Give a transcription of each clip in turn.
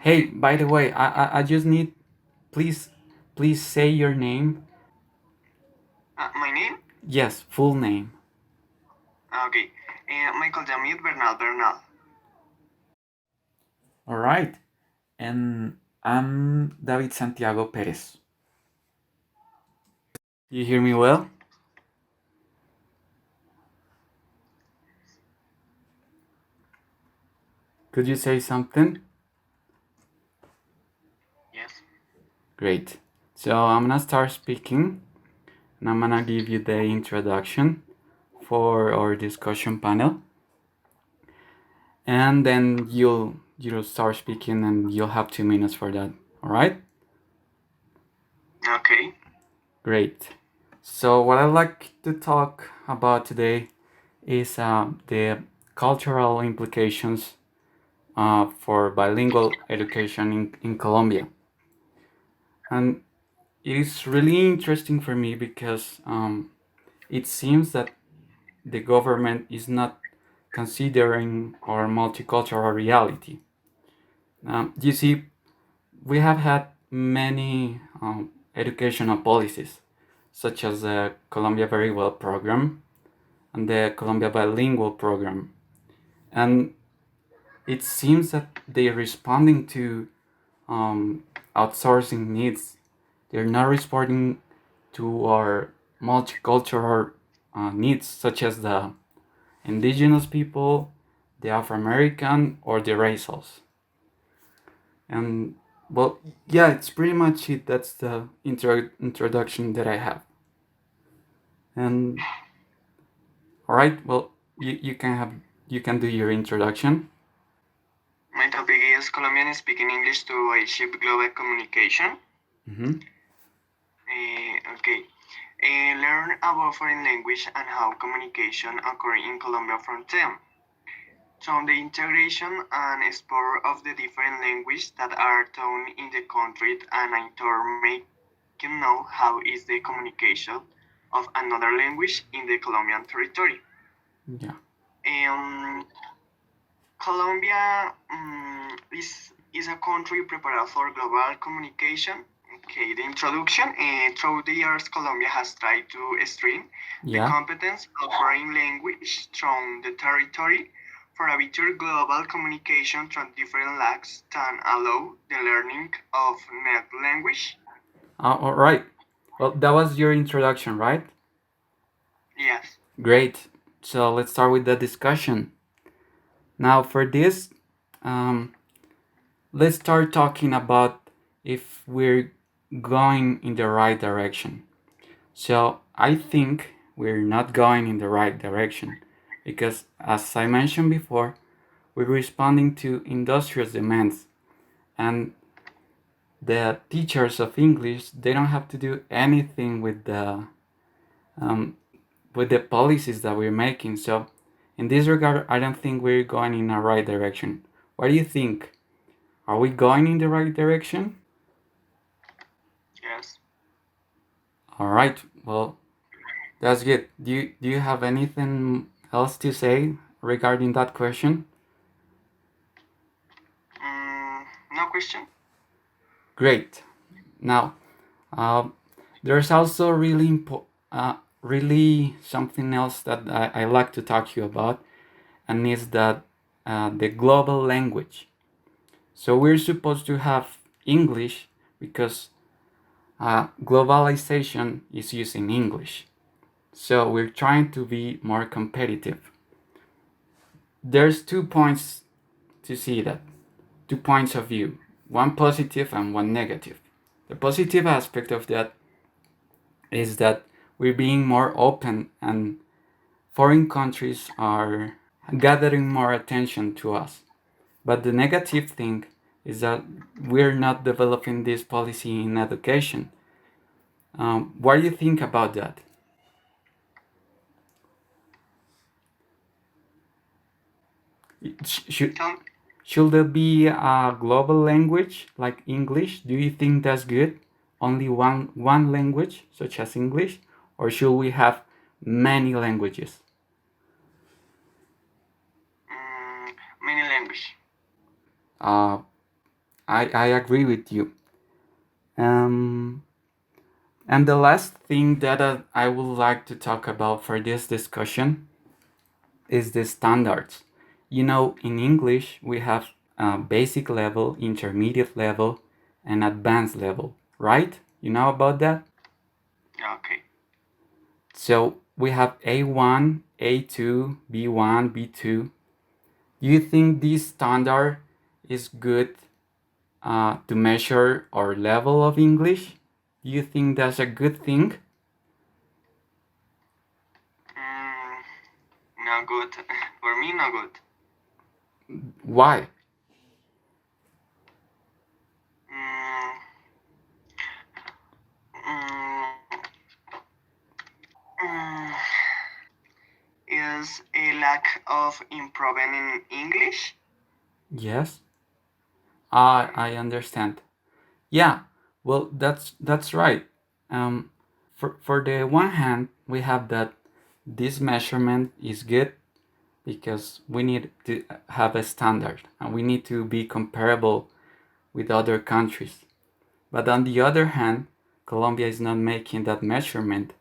Hey, by the way, I just need, please, please say your name. My name? Yes, full name. Okay. Michael Yamit Bernal. All right. And I'm David Santiago Pérez. You hear me well? Could you say something? Yes. Great. So I'm gonna start speaking and I'm gonna give you the introduction for our discussion panel. And then you'll start speaking and you'll have 2 minutes for that. All right? Okay. Great. So what I'd like to talk about today is the cultural implications for bilingual education in Colombia. And it is really interesting for me because it seems that the government is not considering our multicultural reality. You see, we have had many educational policies, such as the Colombia Very Well program and the Colombia Bilingual program. And it seems that they're responding to outsourcing needs. They're not responding to our multicultural needs, such as the indigenous people, the Afro American, or the racials. And well, yeah, it's pretty much it. That's the introduction that I have. And all right, well, you can do your introduction. My topic is Colombian speaking English to achieve global communication. Mm-hmm. Okay. Learn about foreign language and how communication occur in Colombia from them. So the integration and export of the different languages that are taught in the country and in turn making know how is the communication of another language in the Colombian territory. Yeah. Um, Colombia is a country prepared for global communication. Okay, the introduction. Through the years, Colombia has tried to strengthen the Yeah. competence of foreign language from the territory for a better global communication through different languages can allow the learning of net language. All right. Well, that was your introduction, right? Yes. Great. So let's start with the discussion. Now, for this, um, let's start talking about if we're going in the right direction. So I think we're not going in the right direction because, as I mentioned before, we're responding to industrial demands, and the teachers of English, they don't have to do anything um, with the policies that we're making. So in this regard, I don't think we're going in the right direction. What do you think? Are we going in the right direction? Yes. All right. Well, that's good. Do you have anything else to say regarding that question? No question. Great. Now, uh, there's also really something else that I like to talk to you about, and is that the global language. So we're supposed to have English because globalization is using English. So we're trying to be more competitive. There's 2 points to see that, 2 points of view, one positive and one negative. The positive aspect of that is that we're being more open and foreign countries are gathering more attention to us. But the negative thing is that we're not developing this policy in education. What do you think about that? Should Tell, should there be a global language like English? Do you think that's good? Only one language, such as English, or should we have many languages? many language. Uh, I agree with you. Um, and the last thing that I would like to talk about for this discussion is the standards. You know, in English, we have basic level, intermediate level, and advanced level, right? You know about that? Okay. So we have A1, A2, B1, B2. Do you think this standard is good to measure our level of English? Do you think that's a good thing? Mm, not good. For me, not good. Why? Mm, mm, mm, is a lack of improvement in English. Yes, I understand. Yeah, well, that's right. Um, for the one hand, we have that this measurement is good because we need to have a standard and we need to be comparable with other countries. But on the other hand, Colombia is not making that measurement.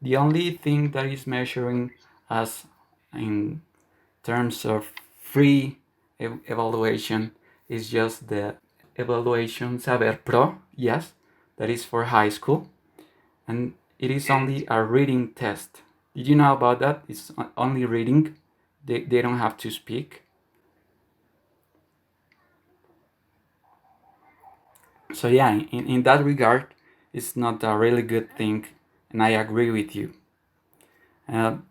The only thing that is measuring us in terms of free evaluation is just the evaluation Saber Pro, yes, that is for high school, and it is Yes. only a reading test. Did you know about that? It's only reading, they don't have to speak. So, yeah, in that regard, it's not a really good thing, and I agree with you.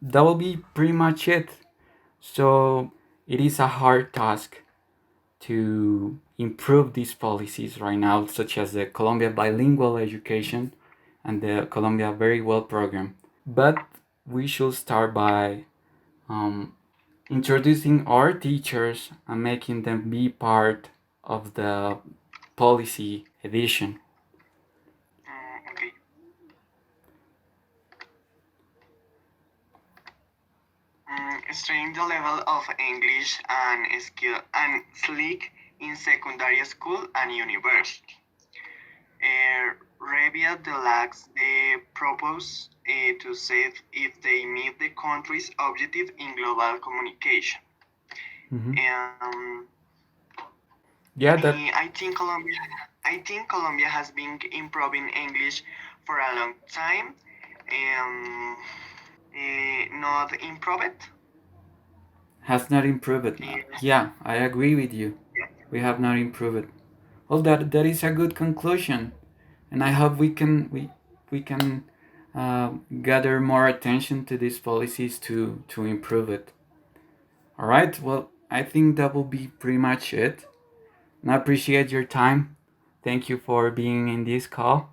That will be pretty much it. So, it is a hard task to improve these policies right now, such as the Colombia Bilingual Education and the Colombia Very Well program. But we should start by um, introducing our teachers and making them be part of the policy edition. Okay. Studying the level of English and skill and slick in secondary school and university. Review the lacks they propose to see if they meet the country's objective in global communication. Mhm. Um, Yeah, that I think Colombia has been improving English for a long time. Um, Not improved. has not improved. Yes. Yeah, I agree with you. We have not improved. Well, that is a good conclusion, and I hope we can gather more attention to these policies to improve it. All right. Well, I think that will be pretty much it. And I appreciate your time. Thank you for being in this call.